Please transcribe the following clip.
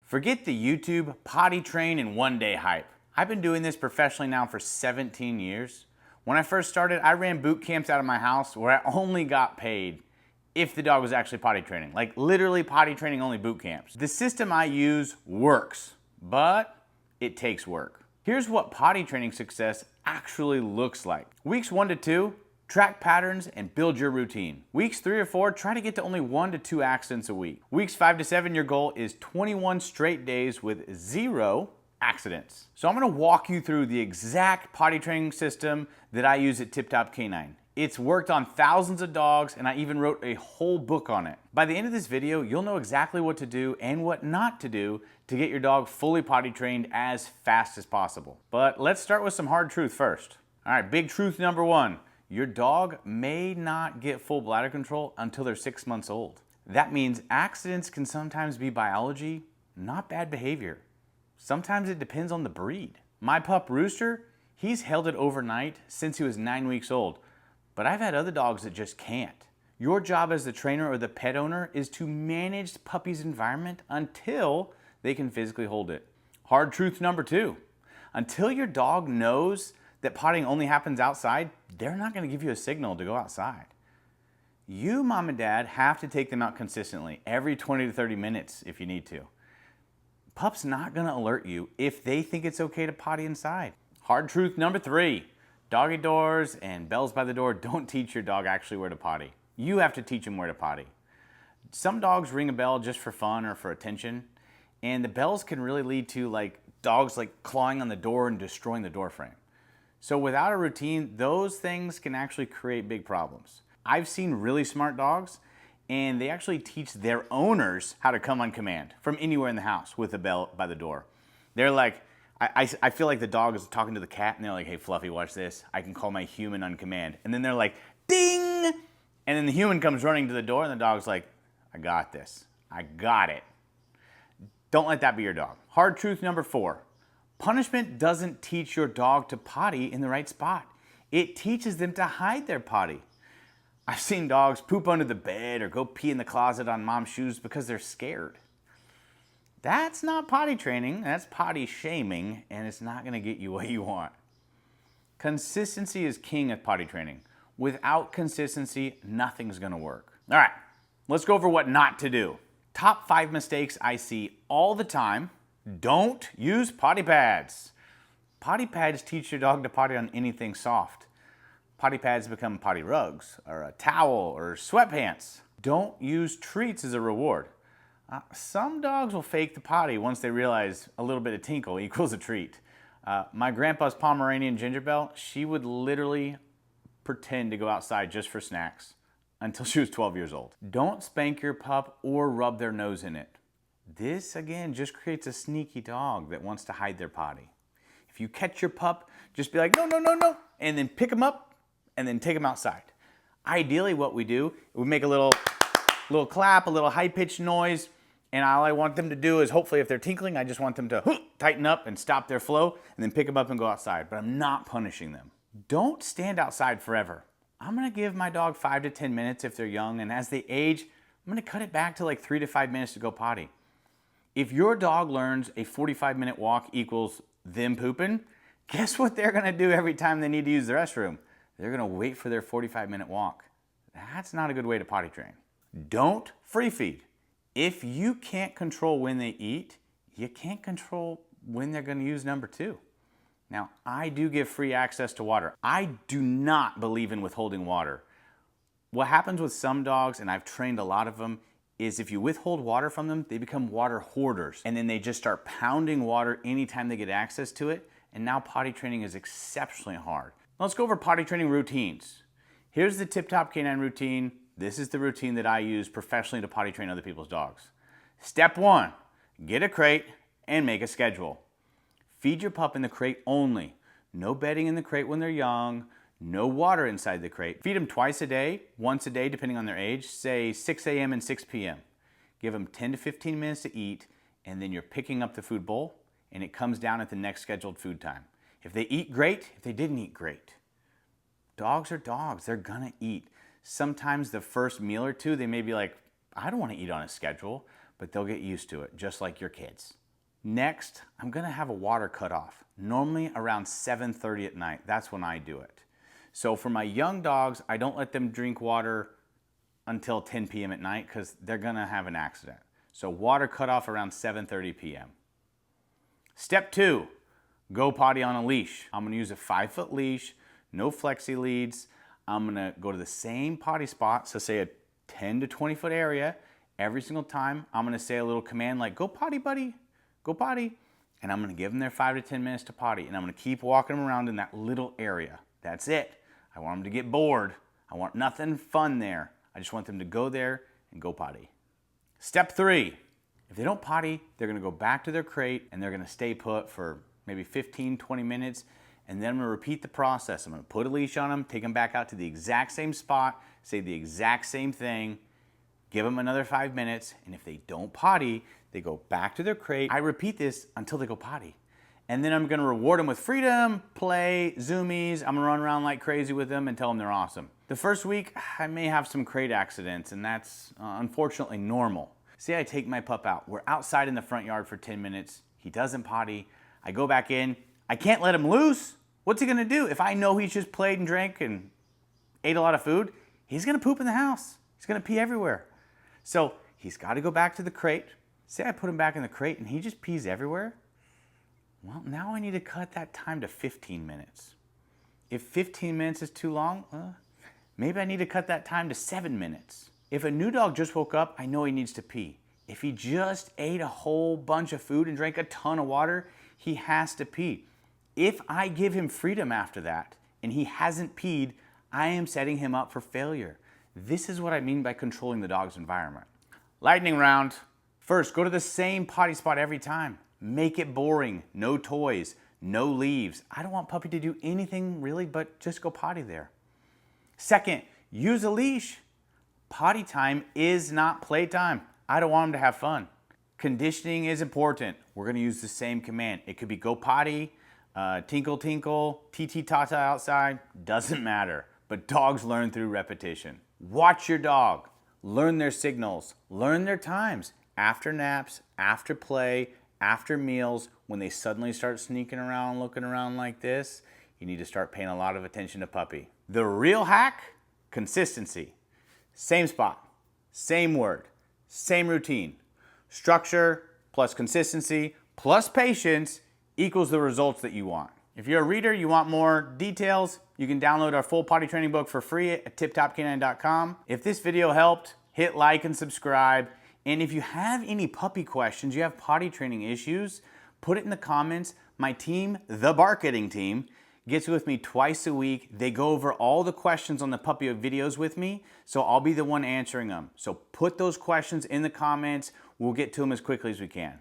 Forget the YouTube potty train in 1 day hype. I've been doing this professionally now for 17 years. When I first started, I ran boot camps out of my house where I only got paid if the dog was actually potty training, like literally potty training only boot camps. The system I use works, but it takes work. Here's what potty training success actually looks like. Weeks 1 to 2, track patterns and build your routine. Weeks 3 or 4, try to get to only 1 to 2 accidents a week. Weeks 5 to 7, your goal is 21 straight days with 0 accidents. So I'm gonna walk you through the exact potty training system that I use at Tip Top Canine. It's worked on thousands of dogs, and I even wrote a whole book on it. By the end of this video, you'll know exactly what to do and what not to do to get your dog fully potty trained as fast as possible. But let's start with some hard truth first. All right, big truth number 1. Your dog may not get full bladder control until they're 6 months old. That means accidents can sometimes be biology, not bad behavior. Sometimes it depends on the breed. My pup Rooster, he's held it overnight since he was 9 weeks old, but I've had other dogs that just can't. Your job as the trainer or the pet owner is to manage the puppy's environment until they can physically hold it. Hard truth number 2, until your dog knows that potting only happens outside, they're not gonna give you a signal to go outside. You, mom and dad, have to take them out consistently, every 20 to 30 minutes if you need to. Pup's not gonna alert you if they think it's okay to potty inside. Hard truth number 3, doggy doors and bells by the door don't teach your dog actually where to potty. You have to teach them where to potty. Some dogs ring a bell just for fun or for attention, and the bells can really lead to dogs clawing on the door and destroying the door frame. So without a routine, those things can actually create big problems. I've seen really smart dogs, and they actually teach their owners how to come on command from anywhere in the house with a bell by the door. They're like, I feel like the dog is talking to the cat, and they're like, hey, Fluffy, watch this. I can call my human on command. And then they're like, ding! And then the human comes running to the door, and the dog's like, I got this. I got it. Don't let that be your dog. Hard truth number 4. Punishment doesn't teach your dog to potty in the right spot. It teaches them to hide their potty. I've seen dogs poop under the bed or go pee in the closet on mom's shoes because they're scared. That's not potty training, that's potty shaming, and it's not gonna get you what you want. Consistency is king at potty training. Without consistency, nothing's gonna work. All right, let's go over what not to do. Top 5 mistakes I see all the time. Don't use potty pads. Potty pads teach your dog to potty on anything soft. Potty pads become potty rugs, or a towel, or sweatpants. Don't use treats as a reward. Some dogs will fake the potty once they realize a little bit of tinkle equals a treat. My grandpa's Pomeranian Ginger Belle, she would literally pretend to go outside just for snacks until she was 12 years old. Don't spank your pup or rub their nose in it. This, again, just creates a sneaky dog that wants to hide their potty. If you catch your pup, just be like, no, no, no, no, and then pick them up and then take them outside. Ideally, what we do, we make a little clap, a little high-pitched noise, and all I want them to do is, hopefully if they're tinkling, I just want them to tighten up and stop their flow, and then pick them up and go outside, but I'm not punishing them. Don't stand outside forever. I'm gonna give my dog 5 to 10 minutes if they're young, and as they age, I'm gonna cut it back to 3 to 5 minutes to go potty. If your dog learns a 45-minute walk equals them pooping, guess what they're gonna do every time they need to use the restroom? They're gonna wait for their 45-minute walk. That's not a good way to potty train. Don't free feed. If you can't control when they eat, you can't control when they're gonna use number 2. Now, I do give free access to water. I do not believe in withholding water. What happens with some dogs, and I've trained a lot of them, is if you withhold water from them, they become water hoarders. And then they just start pounding water anytime they get access to it. And now potty training is exceptionally hard. Let's go over potty training routines. Here's the Tip Top Canine routine. This is the routine that I use professionally to potty train other people's dogs. Step 1, get a crate and make a schedule. Feed your pup in the crate only. No bedding in the crate when they're young. No water inside the crate. Feed them twice a day, once a day depending on their age, say 6 a.m. and 6 p.m. Give them 10 to 15 minutes to eat, and then you're picking up the food bowl, and it comes down at the next scheduled food time. If they eat, great. If they didn't eat, great. Dogs are dogs. They're gonna eat. Sometimes the first meal or two, they may be like, I don't want to eat on a schedule. but they'll get used to it, just like your kids. Next, I'm gonna have a water cutoff, normally around 7:30 at night. That's when I do it. So for my young dogs, I don't let them drink water until 10 p.m. at night because they're gonna have an accident. So water cutoff around 7:30 p.m. Step 2, go potty on a leash. I'm gonna use a 5-foot leash, no flexi leads. I'm gonna go to the same potty spot, so say a 10 to 20 foot area. Every single time, I'm gonna say a little command like, go potty, buddy, go potty. And I'm gonna give them their 5 to 10 minutes to potty, and I'm gonna keep walking them around in that little area. That's it. I want them to get bored. I want nothing fun there. I just want them to go there and go potty. Step 3, if they don't potty, they're gonna go back to their crate and they're gonna stay put for maybe 15, 20 minutes. And then I'm gonna repeat the process. I'm gonna put a leash on them, take them back out to the exact same spot, say the exact same thing, give them another 5 minutes, and if they don't potty, they go back to their crate. I repeat this until they go potty. And then I'm gonna reward them with freedom, play, zoomies. I'm gonna run around like crazy with them and tell them they're awesome. The first week, I may have some crate accidents, and that's unfortunately normal. Say I take my pup out. We're outside in the front yard for 10 minutes. He doesn't potty. I go back in. I can't let him loose. What's he gonna do? If I know he's just played and drank and ate a lot of food, he's gonna poop in the house. He's gonna pee everywhere. So he's gotta go back to the crate. Say I put him back in the crate and he just pees everywhere. Well, now I need to cut that time to 15 minutes. If 15 minutes is too long, maybe I need to cut that time to 7 minutes. If a new dog just woke up, I know he needs to pee. If he just ate a whole bunch of food and drank a ton of water, he has to pee. If I give him freedom after that and he hasn't peed, I am setting him up for failure. This is what I mean by controlling the dog's environment. Lightning round. First, go to the same potty spot every time. Make it boring. No toys, no leaves. I don't want Puppy to do anything really but just go potty there. Second, use a leash. Potty time is not playtime. I don't want him to have fun. Conditioning is important. We're gonna use the same command. It could be go potty, tinkle tinkle, tata outside, doesn't matter. But dogs learn through repetition. Watch your dog. Learn their signals. Learn their times. After naps, after play, after meals, when they suddenly start sneaking around, looking around like this, you need to start paying a lot of attention to Puppy. The real hack, consistency. Same spot, same word, same routine. Structure plus consistency plus patience equals the results that you want. If you're a reader, you want more details, you can download our full potty training book for free at tiptopcanine.com. If this video helped, hit like and subscribe. And if you have any puppy questions, you have potty training issues, put it in the comments. My team, the Barketing team, gets with me twice a week. They go over all the questions on the puppy videos with me, so I'll be the one answering them. So put those questions in the comments. We'll get to them as quickly as we can.